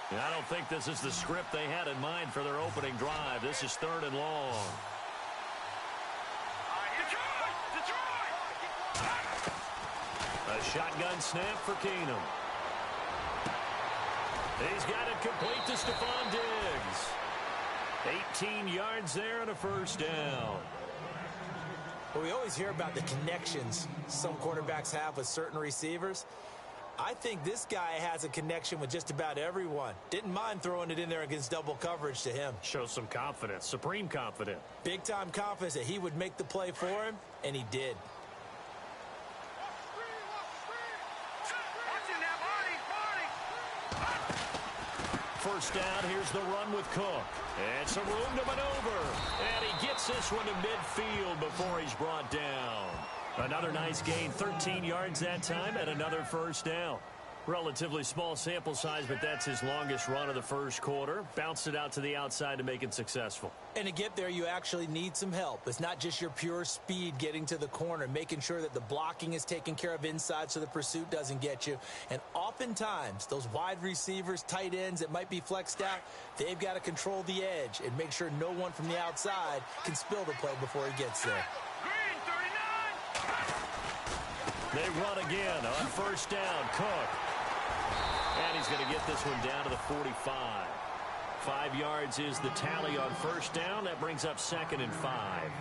And I don't think this is the script they had in mind for their opening drive. This is 3rd and long. A shotgun snap for Keenum. He's got it complete to Stephon Diggs. 18 yards there and a first down. Well, we always hear about the connections some quarterbacks have with certain receivers. I think this guy has a connection with just about everyone. Didn't mind throwing it in there against double coverage to him. Shows some confidence, supreme confidence. Big-time confidence that he would make the play for him, and he did. First down, here's the run with Cook. And some room to maneuver. And he gets this one to midfield before he's brought down. Another nice gain, 13 yards that time, and another first down. Relatively small sample size, but that's his longest run of the first quarter. Bounced it out to the outside to make it successful. And to get there, you actually need some help. It's not just your pure speed getting to the corner, making sure that the blocking is taken care of inside so the pursuit doesn't get you. And oftentimes, those wide receivers, tight ends that might be flexed out, they've got to control the edge and make sure no one from the outside can spill the play before he gets there. They run again on first down. Cook. And he's going to get this one down to the 45. 5 yards is the tally on first down. That brings up 2nd and 5.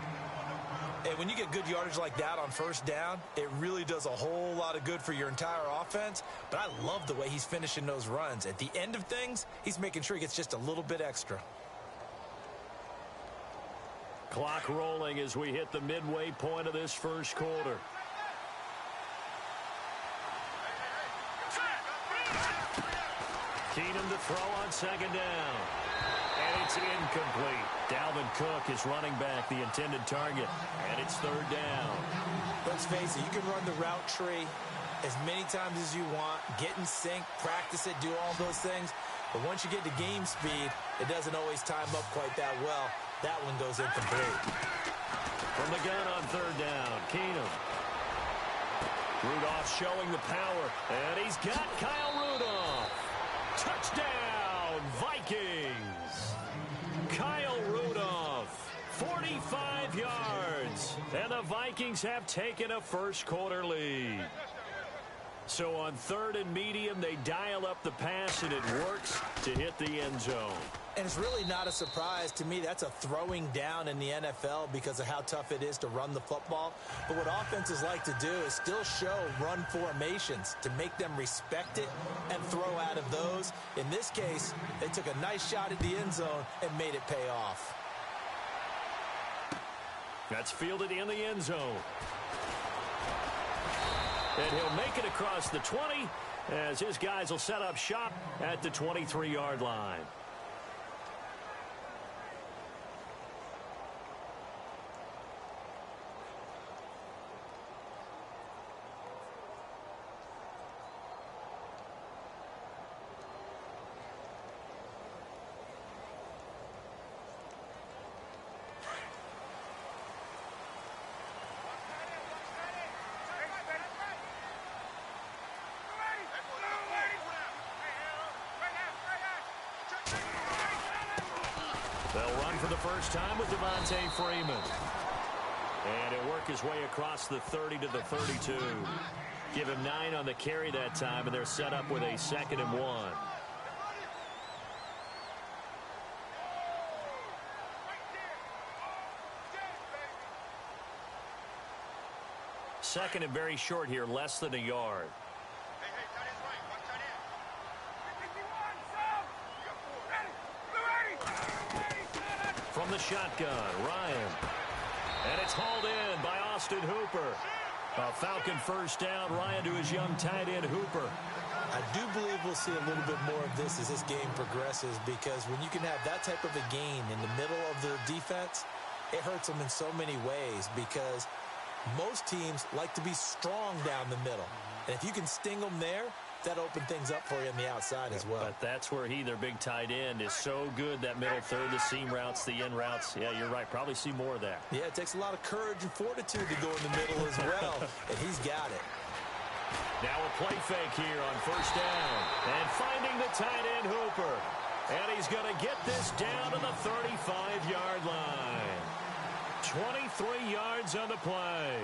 And when you get good yardage like that on first down, it really does a whole lot of good for your entire offense. But I love the way he's finishing those runs. At the end of things, he's making sure he gets just a little bit extra. Clock rolling as we hit the midway point of this first quarter. Keenum to throw on second down. And it's incomplete. Dalvin Cook is running back, the intended target. And it's 3rd down. Let's face it, you can run the route tree as many times as you want, get in sync, practice it, do all those things. But once you get to game speed, it doesn't always time up quite that well. That one goes incomplete. From the gun on 3rd down, Keenum. Rudolph showing the power. And he's got Kyle Rudolph. Touchdown, Vikings! Kyle Rudolph, 45 yards, and the Vikings have taken a first quarter lead. So on 3rd and medium, they dial up the pass, and it works to hit the end zone. And it's really not a surprise to me. That's a throwing down in the NFL because of how tough it is to run the football. But what offenses like to do is still show run formations to make them respect it and throw out of those. In this case, they took a nice shot at the end zone and made it pay off. That's fielded in the end zone. And he'll make it across the 20 as his guys will set up shop at the 23-yard line. They'll run for the first time with Devontae Freeman. And he'll work his way across the 30 to the 32. Give him 9 on the carry that time, and they're set up with a 2nd and 1. Second and very short here, less than a yard. From the shotgun, Ryan. And it's hauled in by Austin Hooper. A Falcon first down, Ryan to his young tight end, Hooper. I do believe we'll see a little bit more of this as this game progresses, because when you can have that type of a gain in the middle of the defense, it hurts them in so many ways, because most teams like to be strong down the middle. And if you can sting them there, that opened things up for you on the outside as well. But that's where he, their big tight end, is so good, that middle third, the seam routes, the in routes. Yeah, you're right. Probably see more of that. Yeah, it takes a lot of courage and fortitude to go in the middle as well, and he's got it. Now a play fake here on first down. And finding the tight end Hooper. And he's going to get this down to the 35-yard line. 23 yards on the play.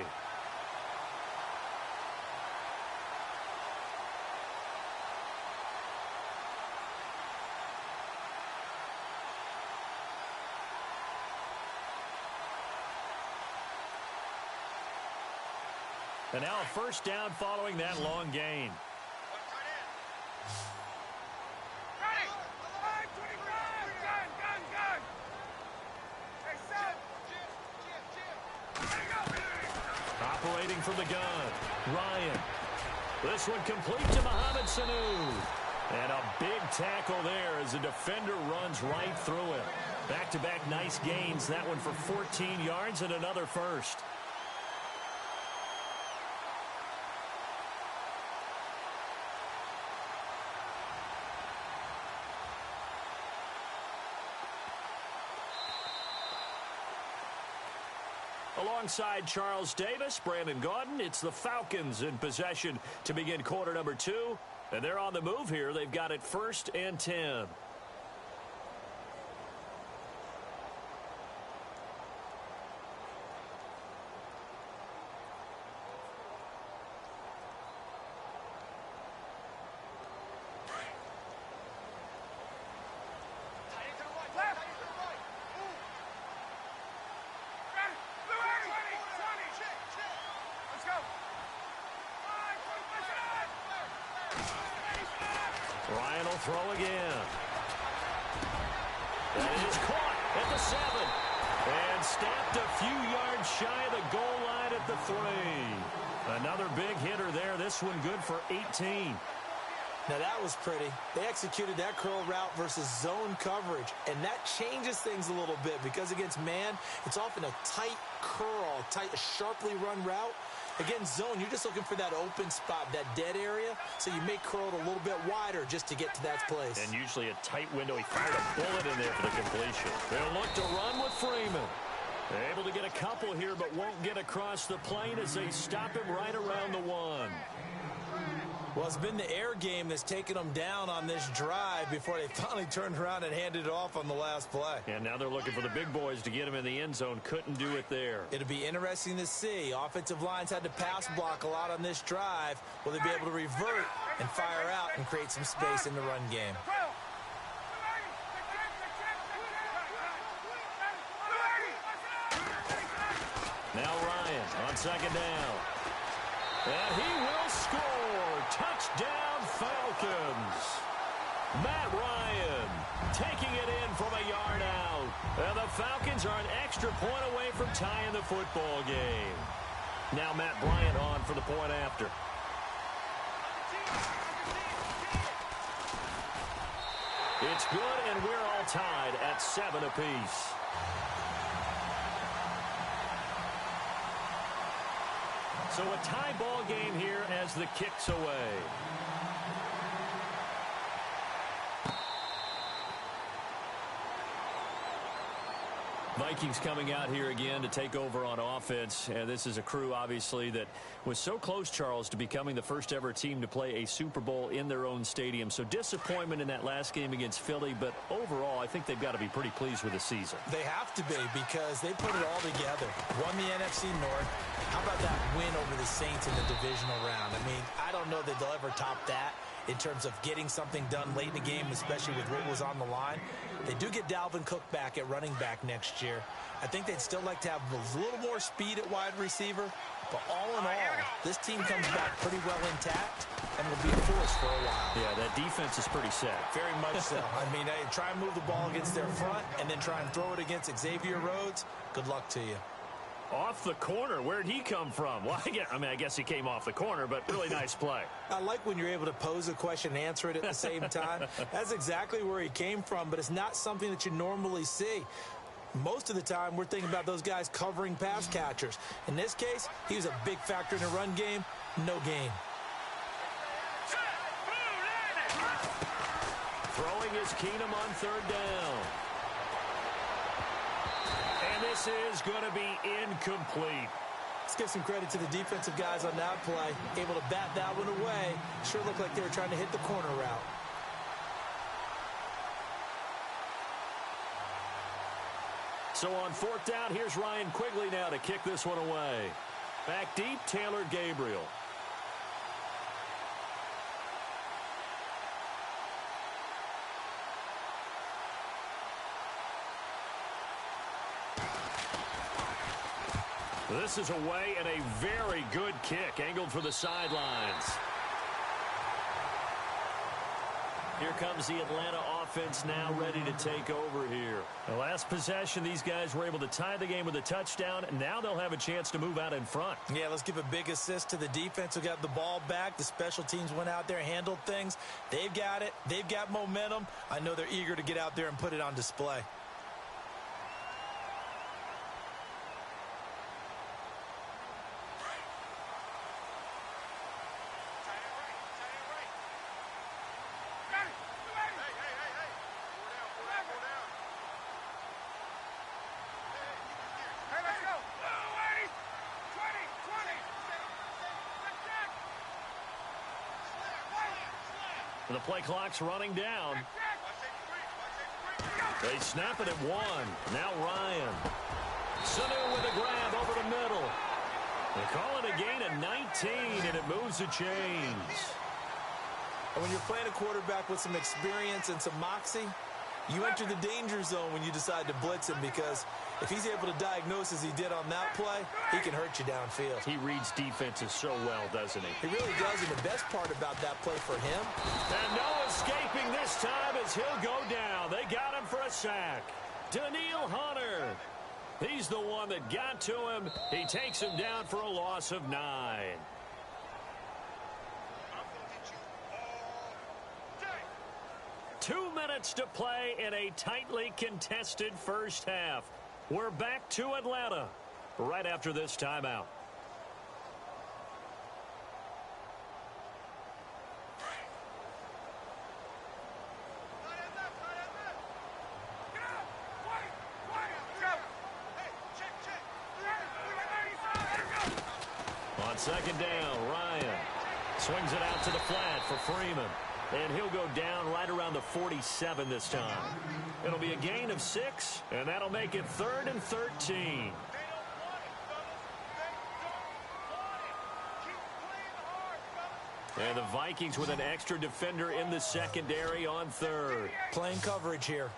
And now a first down following that long gain. Operating from the gun, Ryan. This one complete to Mohamed Sanu. And a big tackle there as the defender runs right through him. Back-to-back nice gains. That one for 14 yards and another first. Alongside Charles Davis, Brandon Gaudin, it's the Falcons in possession to begin quarter number 2. And they're on the move here. They've got it 1st and 10. Ryan will throw again. That is caught at the 7. And snapped a few yards shy of the goal line at the 3. Another big hitter there. This one good for 18. Now that was pretty. They executed that curl route versus zone coverage, and that changes things a little bit because against man, it's often a tight curl, a sharply run route. Against zone, you're just looking for that open spot, that dead area, so you may curl it a little bit wider just to get to that place. And usually a tight window. He fired a bullet in there for the completion. They'll look to run with Freeman. They're able to get a couple here, but won't get across the plane as they stop him right around the 1. Well, it's been the air game that's taken them down on this drive before they finally turned around and handed it off on the last play. And now they're looking for the big boys to get him in the end zone. Couldn't do it there. It'll be interesting to see. Offensive lines had to pass block a lot on this drive. Will they be able to revert and fire out and create some space in the run game? Now Ryan on second down. And he will score. Touchdown, Falcons. Matt Ryan taking it in from a yard out. And the Falcons are an extra point away from tying the football game. Now Matt Bryant on for the point after. It's good, and we're all tied at 7 apiece. So a tie ball game here as the kick's away. Vikings coming out here again to take over on offense. And this is a crew, obviously, that was so close, Charles, to becoming the first ever team to play a Super Bowl in their own stadium. So disappointment in that last game against Philly. But overall, I think they've got to be pretty pleased with the season. They have to be because they put it all together. Won the NFC North. How about that win over the Saints in the divisional round? I mean, I don't know that they'll ever top that in terms of getting something done late in the game, especially with what was on the line. They do get Dalvin Cook back at running back next year. I think they'd still like to have a little more speed at wide receiver. But all in all, this team comes back pretty well intact and will be a force for a while. Yeah, that defense is pretty set. Very much so. I mean, try and move the ball against their front and then try and throw it against Xavier Rhodes. Good luck to you. Off the corner. Where'd he come from? Well, I guess he came off the corner, but really nice play. I like when you're able to pose a question and answer it at the same time. That's exactly where he came from, but it's not something that you normally see. Most of the time, we're thinking about those guys covering pass catchers. In this case, he was a big factor in the run game. No gain. Throwing is Keenum on third down. And this is going to be incomplete. Let's give some credit to the defensive guys on that play. Able to bat that one away. Sure looked like they were trying to hit the corner route. So on fourth down, here's Ryan Quigley now to kick this one away. Back deep, Taylor Gabriel. This is away and a very good kick, angled for the sidelines. Here comes the Atlanta offense now ready to take over here. The last possession, these guys were able to tie the game with a touchdown, and now they'll have a chance to move out in front. Yeah, let's give a big assist to the defense who got the ball back. The special teams went out there, handled things. They've got it. They've got momentum. I know they're eager to get out there and put it on display. The play clock's running down. They snap it at one. Now Ryan. Sanu with a grab over the middle. They call it a gain of 19, and it moves the chains. And when you're playing a quarterback with some experience and some moxie, you enter the danger zone when you decide to blitz him, because if he's able to diagnose as he did on that play, he can hurt you downfield. He reads defenses so well, doesn't he? He really does, and the best part about that play for him. And no escaping this time as he'll go down. They got him for a sack. Daniil Hunter. He's the one that got to him. He takes him down for a loss of 9. 2 minutes to play in a tightly contested first half. We're back to Atlanta right after this timeout. On second down, Ryan swings it out to the flat for Freeman. And he'll go down right around the 47 this time. It'll be a gain of 6, and that'll make it 3rd and 13. And the Vikings with an extra defender in the secondary on 3rd. Playing coverage here.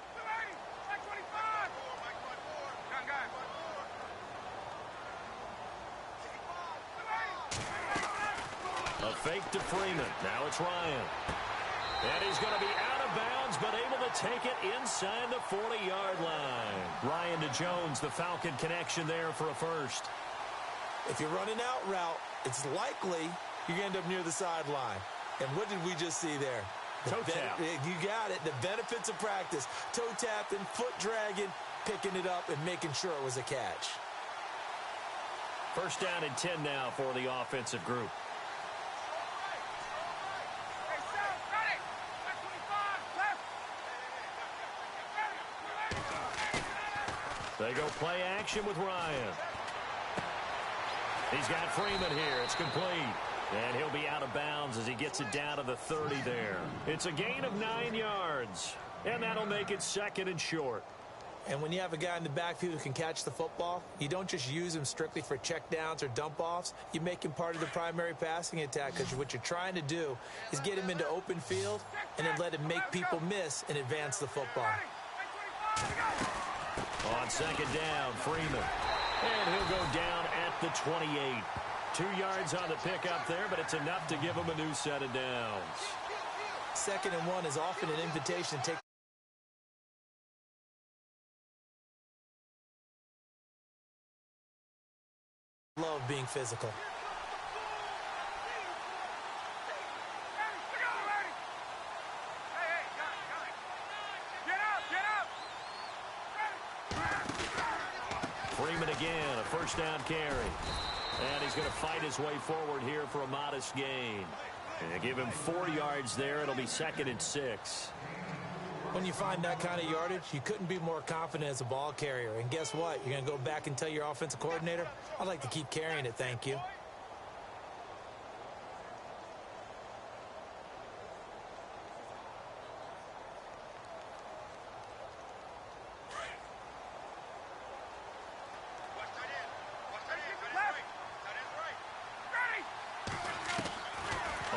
A fake to Freeman. Now it's Ryan. And he's going to be out of bounds, but able to take it inside the 40-yard line. Ryan to Jones, the Falcon connection there for a first. If you're running out route, it's likely you're going to end up near the sideline. And what did we just see there? Toe tap. You got it. The benefits of practice. Toe tapping, foot dragging, picking it up, and making sure it was a catch. First down and 10 now for the offensive group. They go play action with Ryan. He's got Freeman here. It's complete. And he'll be out of bounds as he gets it down to the 30 there. It's a gain of 9 yards. And that'll make it 2nd and short. And when you have a guy in the backfield who can catch the football, you don't just use him strictly for check downs or dump offs. You make him part of the primary passing attack, because what you're trying to do is get him into open field and then let him make people miss and advance the football. On second down, Freeman. And he'll go down at the 28. 2 yards on the pickup there, but it's enough to give him a new set of downs. 2nd and 1 is often an invitation to take. Love being physical. Freeman again, a first down carry. And he's going to fight his way forward here for a modest gain. And they give him 4 yards there. It'll be 2nd and 6. When you find that kind of yardage, you couldn't be more confident as a ball carrier. And guess what? You're going to go back and tell your offensive coordinator, I'd like to keep carrying it, thank you.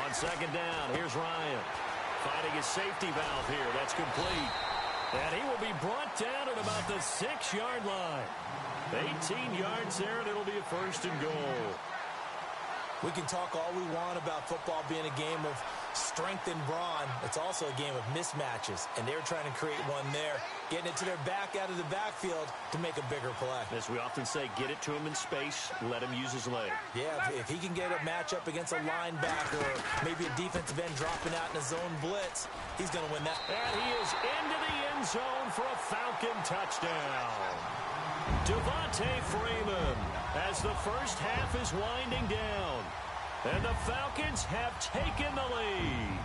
On second down, here's Ryan. Finding his safety valve here. That's complete. And he will be brought down at about the 6-yard line. 18 yards there, and it'll be a first and goal. We can talk all we want about football being a game of strength and brawn. It's also a game of mismatches, and they're trying to create one there, getting it to their back out of the backfield to make a bigger play. As we often say, get it to him in space, let him use his leg. Yeah, if he can get a matchup against a linebacker or maybe a defensive end dropping out in a zone blitz, he's going to win that. And he is into the end zone for a Falcon touchdown. Devontae Freeman as the first half is winding down. And the Falcons have taken the lead.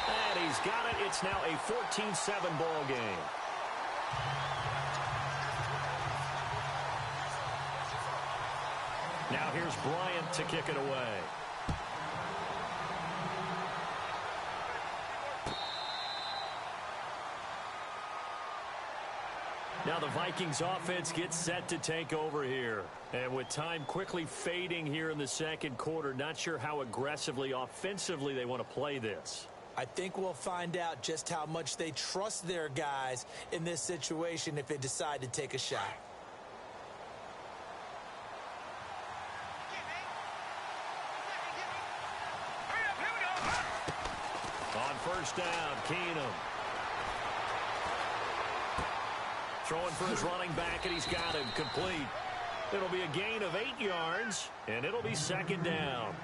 And he's got it. It's now a 14-7 ball game. Now here's Bryant to kick it away. Now the Vikings offense gets set to take over here. And with time quickly fading here in the second quarter, not sure how aggressively, offensively they want to play this. I think we'll find out just how much they trust their guys in this situation if they decide to take a shot. On first down, Keenum. Throwing for his running back, and he's got him complete. It'll be a gain of 8 yards, and it'll be second down.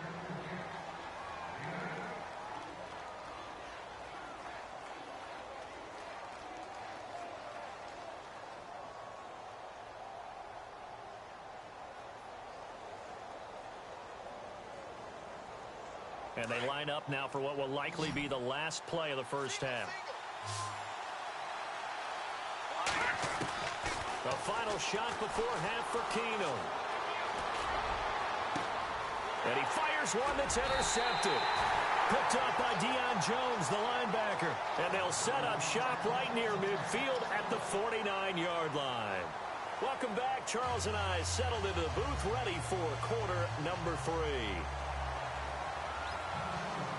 And they line up now for what will likely be the last play of the first half. The final shot before half for Keenum. And he fires one that's intercepted. Picked up by Deion Jones, the linebacker. And they'll set up shop right near midfield at the 49-yard line. Welcome back. Charles and I settled into the booth ready for quarter number 3.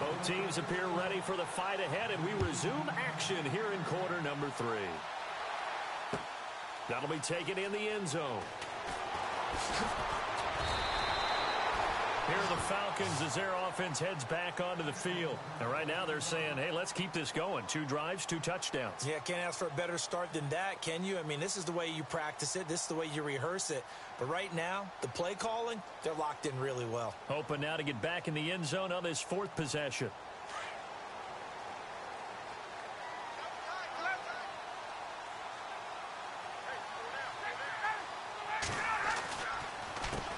Both teams appear ready for the fight ahead, and we resume action here in quarter number 3. That'll be taken in the end zone. Here are the Falcons as their offense heads back onto the field. And right now they're saying, hey, let's keep this going. 2 drives, 2 touchdowns. Yeah, can't ask for a better start than that, can you? I mean, this is the way you practice it. This is the way you rehearse it. But right now, the play calling, they're locked in really well. Hoping now to get back in the end zone on this 4th possession.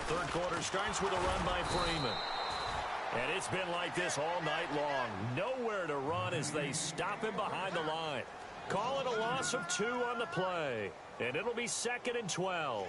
Third quarter starts with a run by Freeman. And it's been like this all night long. Nowhere to run as they stop him behind the line. Call it a loss of 2 on the play. And it'll be 2nd and 12.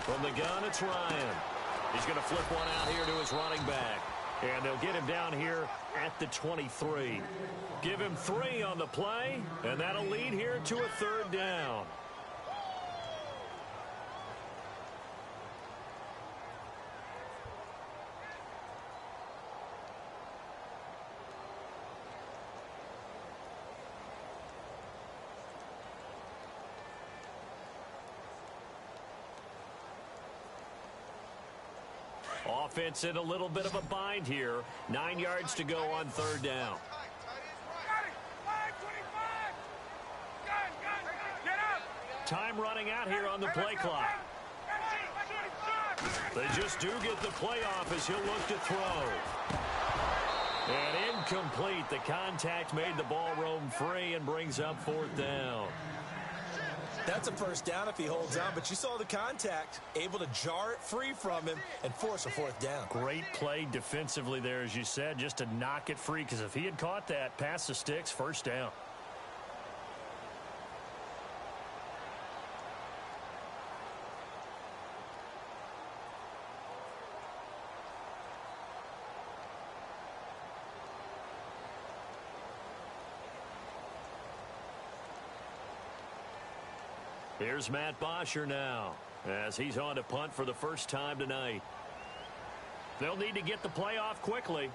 From the gun, it's Ryan. He's going to flip one out here to his running back. And they'll get him down here at the 23. Give him 3 on the play, and that'll lead here to a 3rd down. Offense in a little bit of a bind here. 9 yards to go on 3rd down. time running out here on the play clock. They just do get the playoff as he'll look to throw. And incomplete. The contact made the ball roam free and brings up 4th down. That's a first down if he holds on, but you saw the contact, able to jar it free from him and force a 4th down. Great play defensively there, as you said, just to knock it free, because if he had caught that, past the sticks, 1st down. Here's Matt Bosher now, as he's on to punt for the first time tonight. They'll need to get the playoff quickly.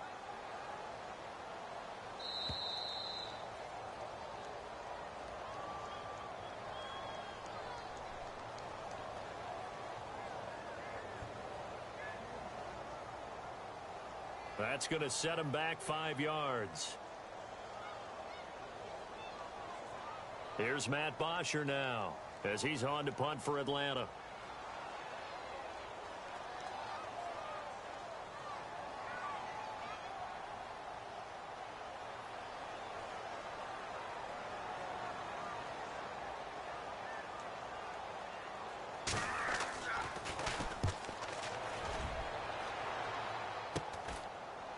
That's going to set him back 5 yards. Here's Matt Bosher now, as he's on to punt for Atlanta.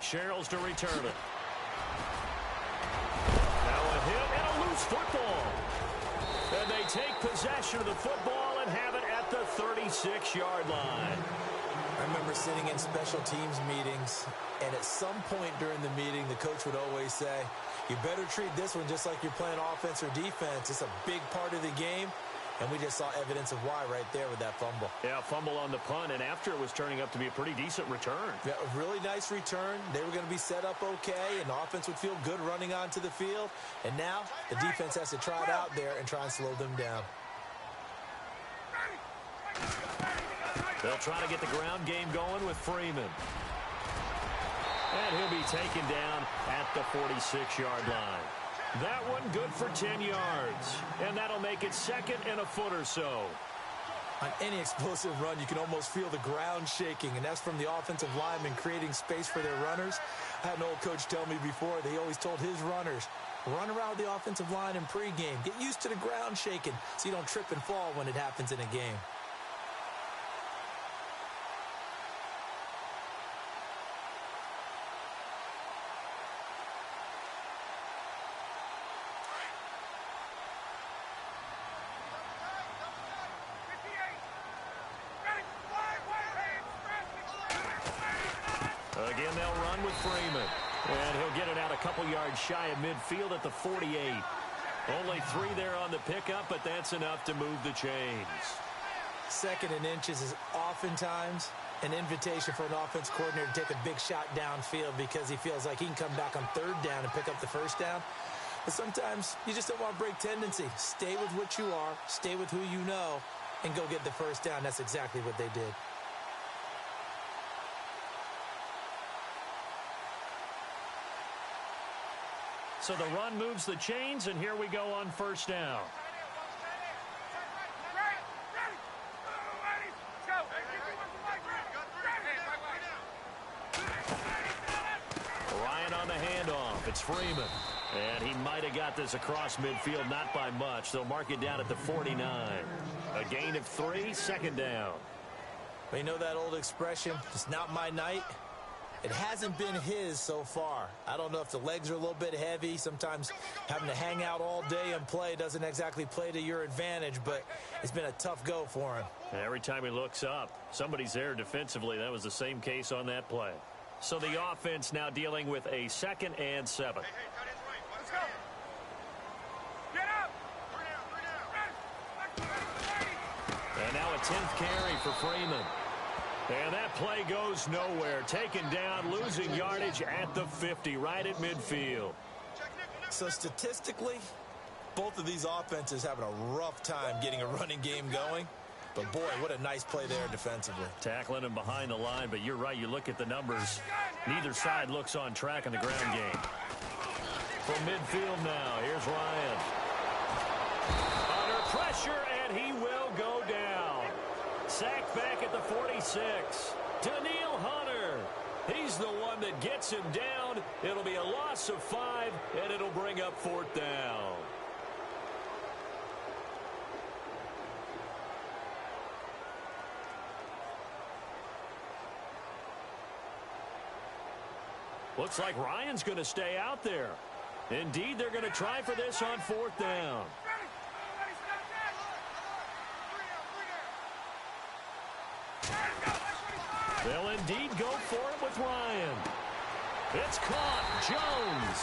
Sherrills to return it. Now a hit and a loose football. And they take possession of the football and have it at the 36-yard line. I remember sitting in special teams meetings, and at some point during the meeting, the coach would always say, you better treat this one just like you're playing offense or defense. It's a big part of the game. And we just saw evidence of why right there with that fumble. Yeah, fumble on the punt, and after it was turning up to be a pretty decent return. Yeah, a really nice return. They were going to be set up okay, and the offense would feel good running onto the field. And now the defense has to try it out there and try and slow them down. They'll try to get the ground game going with Freeman. And he'll be taken down at the 46-yard line. That one good for 10 yards. And that'll make it 2nd and a foot or so. On any explosive run, you can almost feel the ground shaking, and that's from the offensive linemen creating space for their runners. I had an old coach tell me before, they always told his runners, run around the offensive line in pregame. Get used to the ground shaking so you don't trip and fall when it happens in a game. Again, they'll run with Freeman. And he'll get it out a couple yards shy of midfield at the 48. Only 3 there on the pickup, but that's enough to move the chains. 2nd and inches is oftentimes an invitation for an offense coordinator to take a big shot downfield because he feels like he can come back on 3rd down and pick up the 1st down. But sometimes you just don't want to break tendency. Stay with what you are, stay with who you know, and go get the 1st down. That's exactly what they did. So the run moves the chains, and here we go on 1st down. Ryan on the handoff. It's Freeman. And he might have got this across midfield, not by much. They'll mark it down at the 49. A gain of 3, 2nd down. But you know that old expression, it's not my night? It hasn't been his so far. I don't know if the legs are a little bit heavy. Sometimes having to hang out all day and play doesn't exactly play to your advantage, but it's been a tough go for him. Every time he looks up, somebody's there defensively. That was the same case on that play. So the offense now dealing with a 2nd and 7. Let's go. Get up. 3 down. And now a 10th carry for Freeman. And that play goes nowhere. Taken down, losing yardage at the 50, right at midfield. So statistically, both of these offenses having a rough time getting a running game going. But boy, what a nice play there defensively. Tackling him behind the line, but you're right. You look at the numbers. Neither side looks on track in the ground game. From midfield now, here's Ryan. Under pressure, and he will go down. Sacked back at the 46. Daniil Hunter. He's the one that gets him down. It'll be a loss of 5, and it'll bring up 4th down. Looks like Ryan's going to stay out there. Indeed, they're going to try for this on 4th down. They'll indeed go for it with Ryan. It's caught. Jones.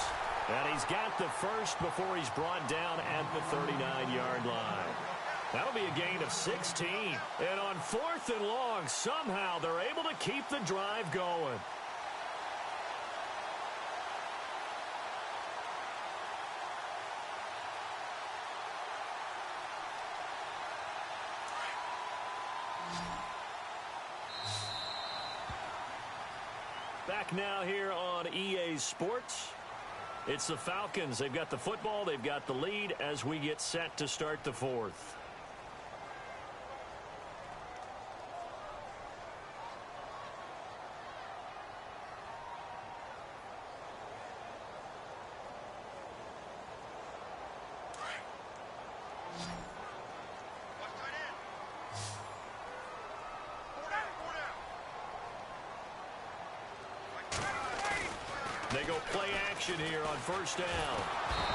And he's got the first before he's brought down at the 39-yard line. That'll be a gain of 16. And on 4th and long, somehow they're able to keep the drive going. Back now here on EA Sports. It's the Falcons. They've got the football. They've got the lead as we get set to start the 4th. They go play action here on 1st down.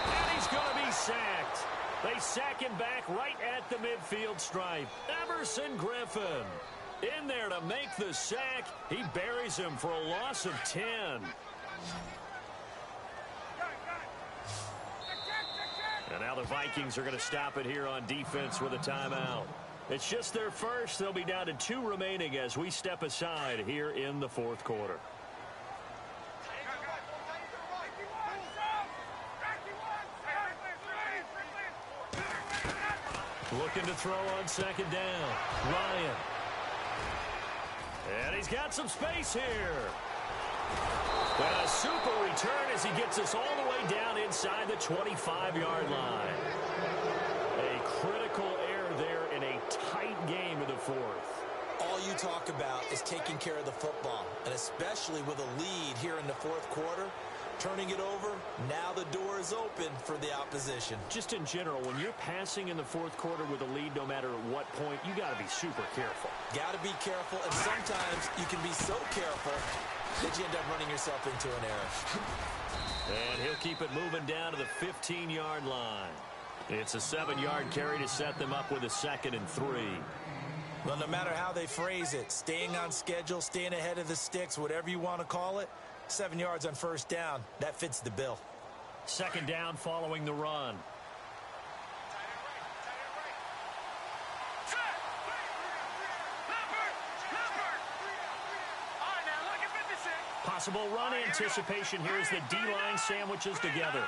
And he's going to be sacked. They sack him back right at the midfield stripe. Everson Griffin in there to make the sack. He buries him for a loss of 10. And now the Vikings are going to stop it here on defense with a timeout. It's just their first. They'll be down to 2 remaining as we step aside here in the 4th quarter. Looking to throw on 2nd down. Ryan. And he's got some space here. And a super return as he gets us all the way down inside the 25-yard line. A critical error there in a tight game of the 4th. All you talk about is taking care of the football, and especially with a lead here in the 4th quarter. Turning it over, now the door is open for the opposition. Just in general, when you're passing in the 4th quarter with a lead, no matter at what point, you got to be super careful. Got to be careful, and sometimes you can be so careful that you end up running yourself into an error. And he'll keep it moving down to the 15-yard line. It's a 7-yard carry to set them up with a 2nd and 3. Well, no matter how they phrase it, staying on schedule, staying ahead of the sticks, whatever you want to call it, 7 yards on 1st down. That fits the bill. 2nd down following the run. Possible run anticipation here as the D-line sandwiches together.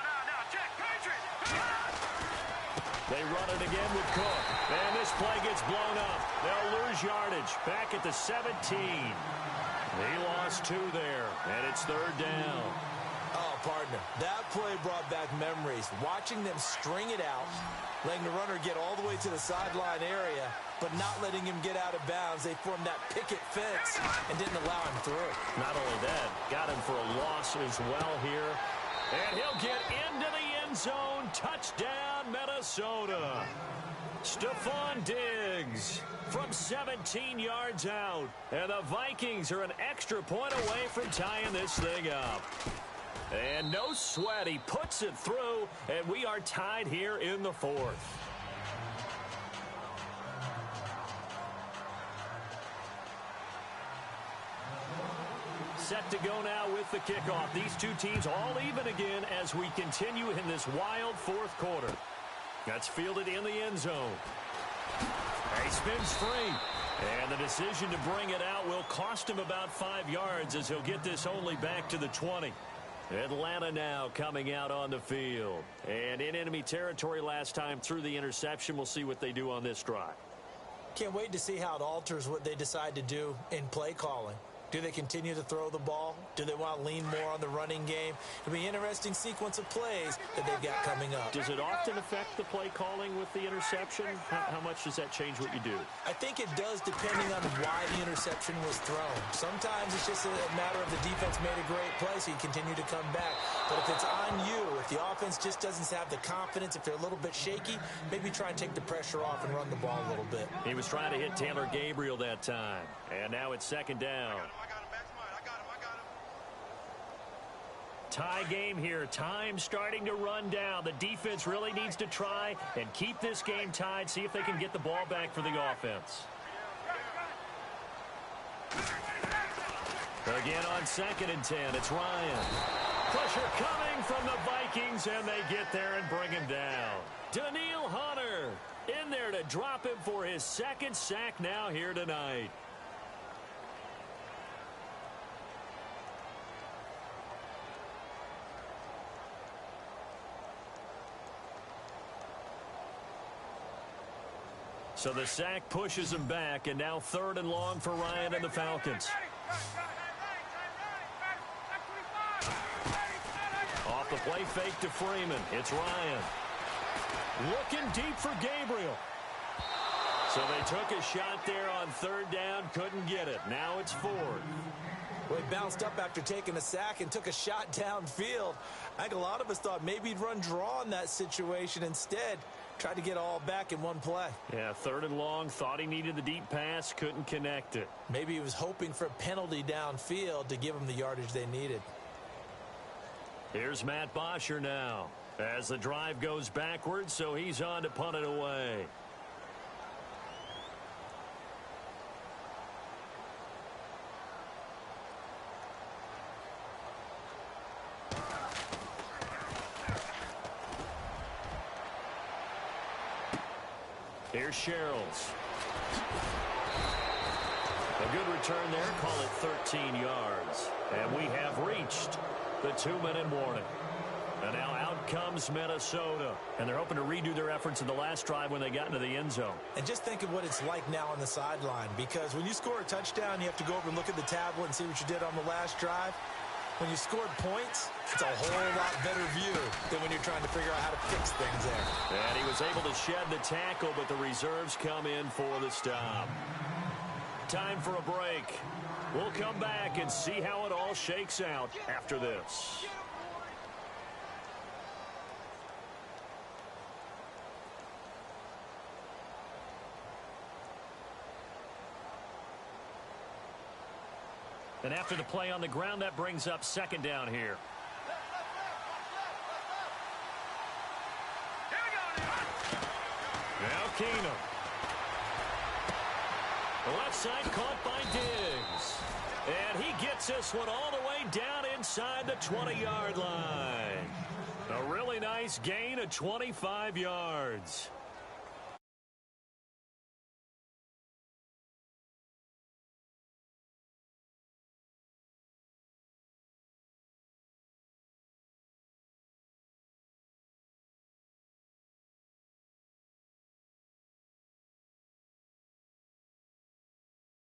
They run it again with Cook. And this play gets blown up. They'll lose yardage. Back at the 17. He lost 2 there, and it's 3rd down. Oh, partner, that play brought back memories. Watching them string it out, letting the runner get all the way to the sideline area, but not letting him get out of bounds. They formed that picket fence and didn't allow him through. Not only that, got him for a loss as well here. And he'll get into the end zone. Touchdown, Minnesota. Stephon Diggs from 17 yards out. And the Vikings are an extra point away from tying this thing up. And no sweat. He puts it through, and we are tied here in the 4th. Set to go now with the kickoff. These two teams all even again as we continue in this wild 4th quarter. That's fielded in the end zone. He spins free. And the decision to bring it out will cost him about 5 yards as he'll get this only back to the 20. Atlanta now coming out on the field. And in enemy territory last time through the interception. We'll see what they do on this drive. Can't wait to see how it alters what they decide to do in play calling. Do they continue to throw the ball? Do they want to lean more on the running game? It'll be an interesting sequence of plays that they've got coming up. Does it often affect the play calling with the interception? How much does that change what you do? I think it does, depending on why the interception was thrown. Sometimes it's just a matter of the defense made a great play, so you continue to come back. But if it's on you, if the offense just doesn't have the confidence, if they're a little bit shaky, maybe try and take the pressure off and run the ball a little bit. He was trying to hit Taylor Gabriel that time. And now it's second down. Tie game here. Time starting to run down. The defense really needs to try and keep this game tied, see if they can get the ball back for the offense. Again on 2nd and 10, it's Ryan. Pressure coming from the Vikings, and they get there and bring him down. Daniil Hunter in there to drop him for his 2nd sack now here tonight. So the sack pushes him back, and now 3rd and long for Ryan and the Falcons. Off the play fake to Freeman. It's Ryan. Looking deep for Gabriel. So they took a shot there on 3rd down, couldn't get it. Now it's 4th. Well, he bounced up after taking a sack and took a shot downfield. I think a lot of us thought maybe he'd run draw in that situation. Instead, tried to get all back in one play. Yeah, 3rd and long, thought he needed the deep pass, couldn't connect it. Maybe he was hoping for a penalty downfield to give him the yardage they needed. Here's Matt Bosher now as the drive goes backwards, so he's on to punt it away. Here's Sherrills. A good return there, call it 13 yards. And we have reached the 2-minute warning. And now out comes Minnesota. And they're hoping to redo their efforts in the last drive when they got into the end zone. And just think of what it's like now on the sideline. Because when you score a touchdown, you have to go over and look at the tablet and see what you did on the last drive. When you scored points, it's a whole lot better view than when you're trying to figure out how to fix things there. And he was able to shed the tackle, but the reserves come in for the stop. Time for a break. We'll come back and see how it all shakes out after this. And after the play on the ground, that brings up 2nd down here. Now Keenum. The left side caught by Diggs. And he gets this one all the way down inside the 20-yard line. A really nice gain of 25 yards.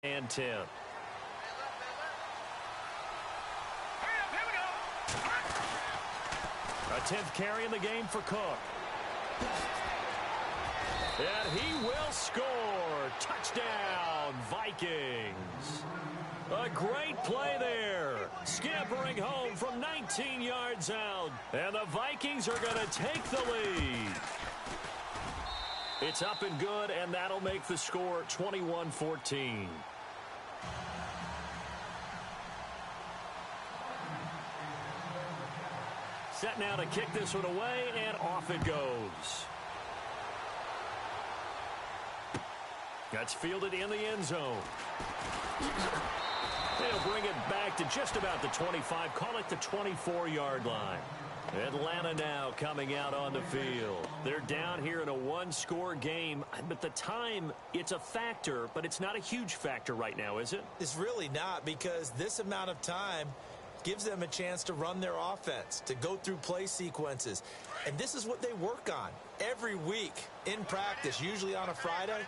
And 10. A 10th carry in the game for Cook. And he will score. Touchdown, Vikings. A great play there. Scampering home from 19 yards out. And the Vikings are going to take the lead. It's up and good, and that'll make the score 21-14. Set now to kick this one away, and off it goes. That's fielded in the end zone. They'll bring it back to just about the 25, call it the 24-yard line. Atlanta now coming out on the field. They're down here in a one-score game, but the time, it's a factor, but it's not a huge factor right now, is it? It's really not, because this amount of time, gives them a chance to run their offense, to go through play sequences. And this is what they work on every week in practice, usually on a Friday.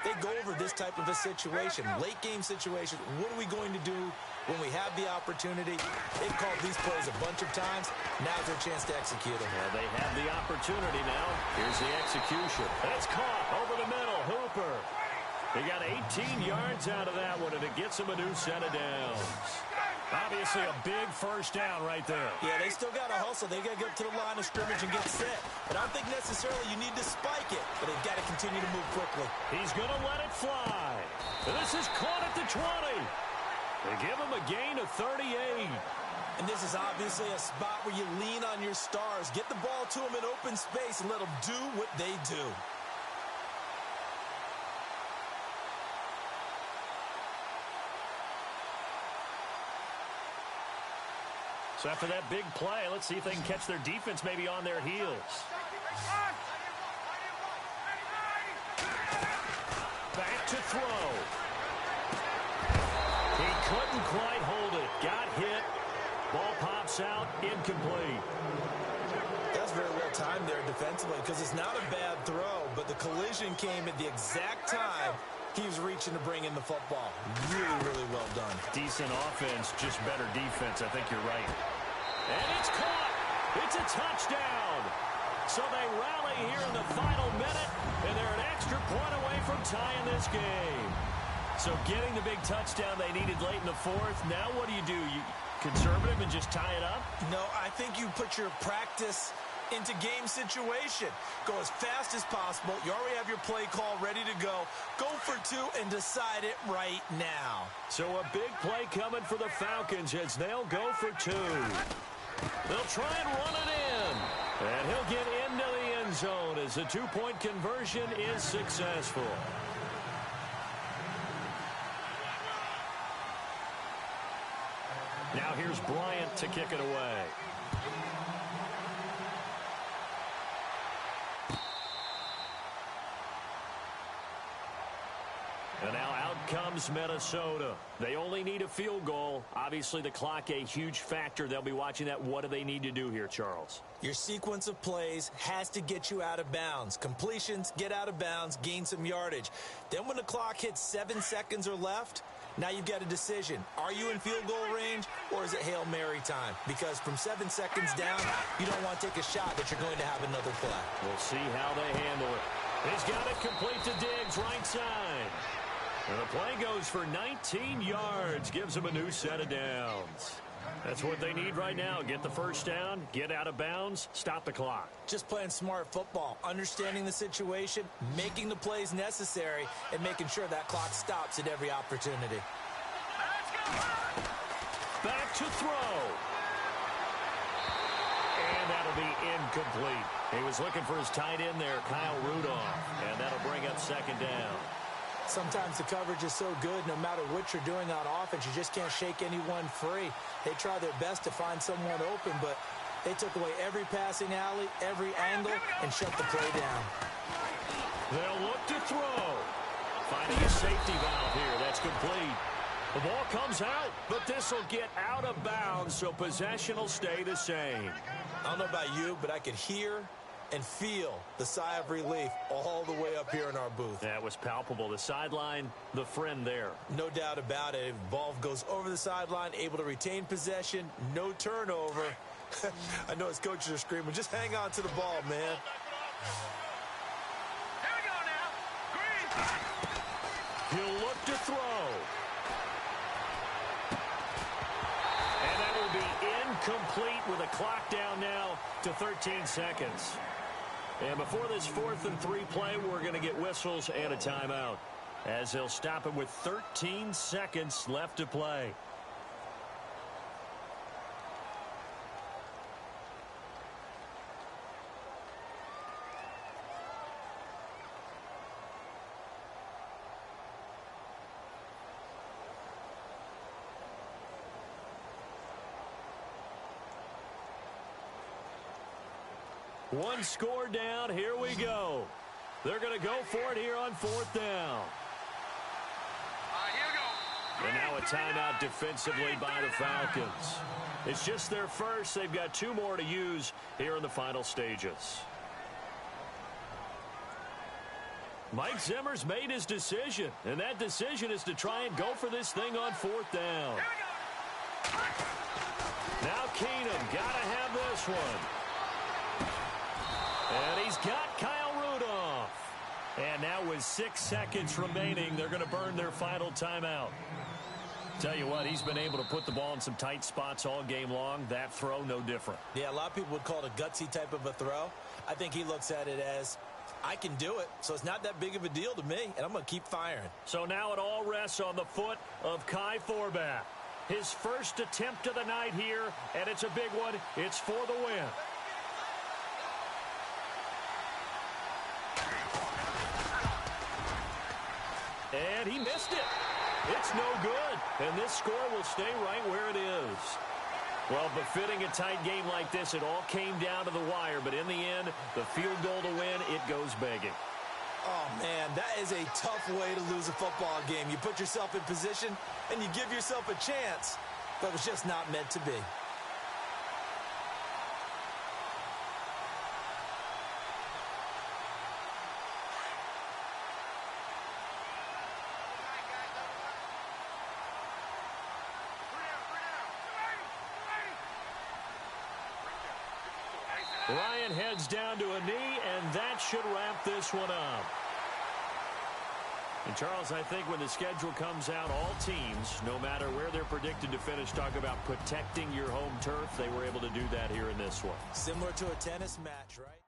They go over this type of a situation, late game situation. What are we going to do when we have the opportunity? They've called these plays a bunch of times. Now's their chance to execute them. Well, they have the opportunity now. Here's the execution. It's caught over the middle. Hooper. He got 18 yards out of that one, and it gets him a new set of downs. Obviously a big first down right there. Yeah, they still got to hustle. They got to get up to the line of scrimmage and get set. But I don't think necessarily you need to spike it, but they've got to continue to move quickly. He's going to let it fly. This is caught at the 20. They give him a gain of 38. And this is obviously a spot where you lean on your stars. Get the ball to them in open space and let them do what they do. So after that big play, let's see if they can catch their defense maybe on their heels. Back to throw. He couldn't quite hold it. Got hit. Ball pops out. Incomplete. That's very well timed there defensively because it's not a bad throw, but the collision came at the exact time he was reaching to bring in the football. Really, really well done. Decent offense, just better defense. I think you're right. And it's caught. It's a touchdown. So they rally here in the final minute, and they're an extra point away from tying this game. So getting the big touchdown they needed late in the fourth. Now what do? You conservative and just tie it up? No, I think you put your practice into game situation. Go as fast as possible. You already have your play call ready to go. Go for two and decide it right now. So a big play coming for the Falcons as they'll go for two. They'll try and run it in. And he'll get into the end zone as the two-point conversion is successful. Now here's Bryant to kick it away. And now out comes Minnesota. They only need a field goal. Obviously, the clock a huge factor. They'll be watching that. What do they need to do here, Charles? Your sequence of plays has to get you out of bounds. Completions, get out of bounds, gain some yardage. Then when the clock hits 7 seconds or left, now you've got a decision. Are you in field goal range or is it Hail Mary time? Because from 7 seconds down, you don't want to take a shot that you're going to have another play. We'll see how they handle it. He's got it complete to Diggs, right side. And the play goes for 19 yards, gives them a new set of downs. That's what they need right now. Get the first down, get out of bounds, stop the clock. Just playing smart football, understanding the situation, making the plays necessary, and making sure that clock stops at every opportunity. Back to throw. And that'll be incomplete. He was looking for his tight end there, Kyle Rudolph, and that'll bring up second down. Sometimes the coverage is so good, no matter what you're doing on offense, you just can't shake anyone free. They try their best to find someone open, but they took away every passing alley, every angle, and shut the play down. They'll look to throw. Finding a safety valve here. That's complete. The ball comes out, but this will get out of bounds, so possession will stay the same. I don't know about you, but I could hear and feel the sigh of relief all the way up here in our booth. That was palpable. The sideline, the friend there. No doubt about it. Ball goes over the sideline, able to retain possession, no turnover. I know his coaches are screaming, just hang on to the ball, man. Here we go now. Green. He'll look to throw. And that will be incomplete with a clock down now to 13 seconds. And before this 4th and 3 play, we're going to get whistles and a timeout, as they'll stop it with 13 seconds left to play. One score down. Here we go. They're going to go for it here on 4th down. Here we go. And now a timeout defensively by the Falcons. It's just their first. They've got 2 more to use here in the final stages. Mike Zimmer's made his decision, and that decision is to try and go for this thing on 4th down. Now Keenum got to have this one. And he's got Kyle Rudolph. And now with 6 seconds remaining, they're going to burn their final timeout. Tell you what, he's been able to put the ball in some tight spots all game long. That throw, no different. Yeah, a lot of people would call it a gutsy type of a throw. I think he looks at it as, I can do it, so it's not that big of a deal to me, and I'm going to keep firing. So now it all rests on the foot of Kai Forbath. His first attempt of the night here, and it's a big one. It's for the win. And he missed it. It's no good, and this score will stay right where it is. Well, befitting a tight game like this, it all came down to the wire, but in the end, the field goal to win, it goes begging. Oh, man, that is a tough way to lose a football game. You put yourself in position, and you give yourself a chance, but it was just not meant to be. Ryan heads down to a knee, and that should wrap this one up. And, Charles, I think when the schedule comes out, all teams, no matter where they're predicted to finish, talk about protecting your home turf. They were able to do that here in this one. Similar to a tennis match, right?